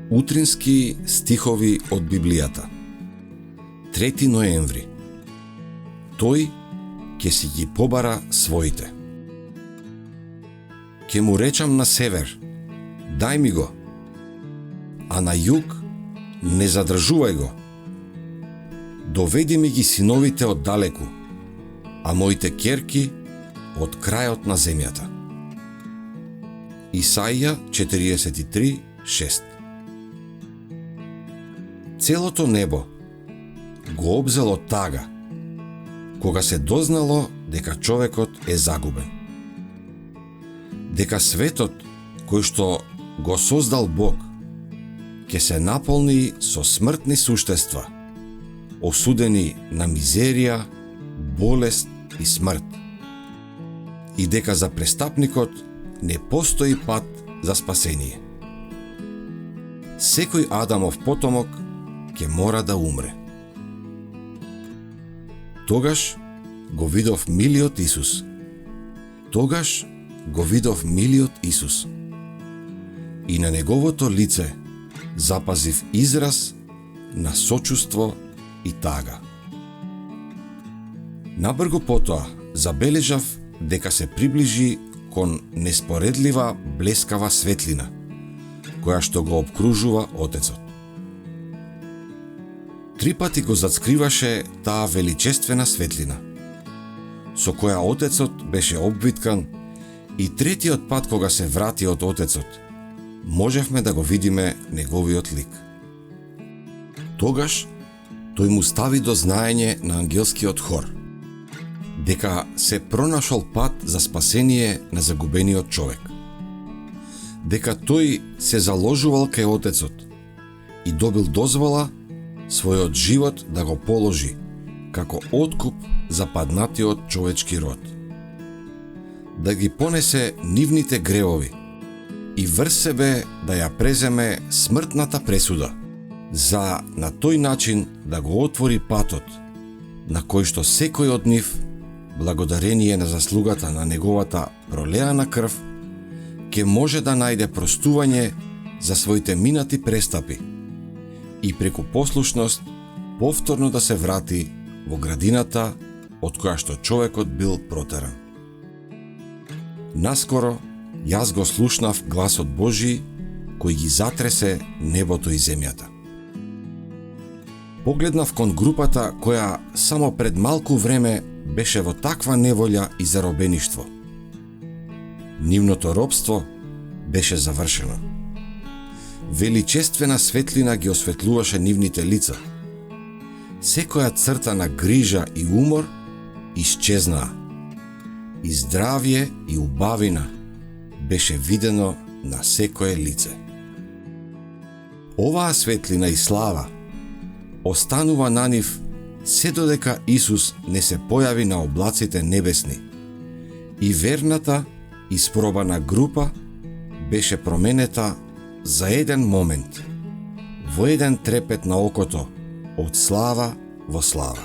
Утрински стихови од Библијата. 3 ноември. Тој ќе си ги побара своите. Ке му речам на север, дај ми го, а на југ не задржувај го. Доведи ми ги синовите од далеку, а моите ќерки од крајот на земјата. Исаија 43:6. Целото небо го обзело тага, кога се дознало дека човекот е загубен. Дека светот, кој што го создал Бог, ќе се наполни со смртни суштества, осудени на мизерија, болест и смрт. И дека за престапникот не постои пат за спасение. Секој Адамов потомок ќе мора да умре. Тогаш го видов милиот Исус. Тогаш го видов милиот Исус. И на неговото лице запазив израз на сочувство и тага. Набрго потоа забележав дека се приближи кон неспоредлива блескава светлина, која што го обкружува Отецот. 3 пати го зацкриваше таа величествена светлина, со која Отецот беше обвиткан, и третиот пат кога се врати од Отецот, можевме да го видиме неговиот лик. Тогаш тој му стави до знаење на ангелскиот хор дека се пронашол пат за спасение на загубениот човек. Дека тој се заложувал кај Отецот и добил дозвола својот живот да го положи како откуп за паднатиот човечки род. Да ги понесе нивните гревови и врз себе да ја преземе смртната пресуда, за на тој начин да го отвори патот, на кој што секој од нив, благодарение на заслугата на неговата пролеана крв, ќе може да најде простување за своите минати престапи и преку послушност повторно да се врати во градината од која што човекот бил протеран. Наскоро јас го слушнав гласот Божи кој ги затресе небото и земјата. Погледнав кон групата која само пред малку време беше во таква неволја и заробеништво. Нивното робство беше завршено. Величествена светлина ги осветлуваше нивните лица. Секоја црта на грижа и умор исчезнаа. И здравје и убавина беше видено на секое лице. Оваа светлина и слава останува на нив се додека Исус не се појави на облаците небесни, и верната испробана група беше променета за еден момент, во еден трепет на окото, од слава во слава.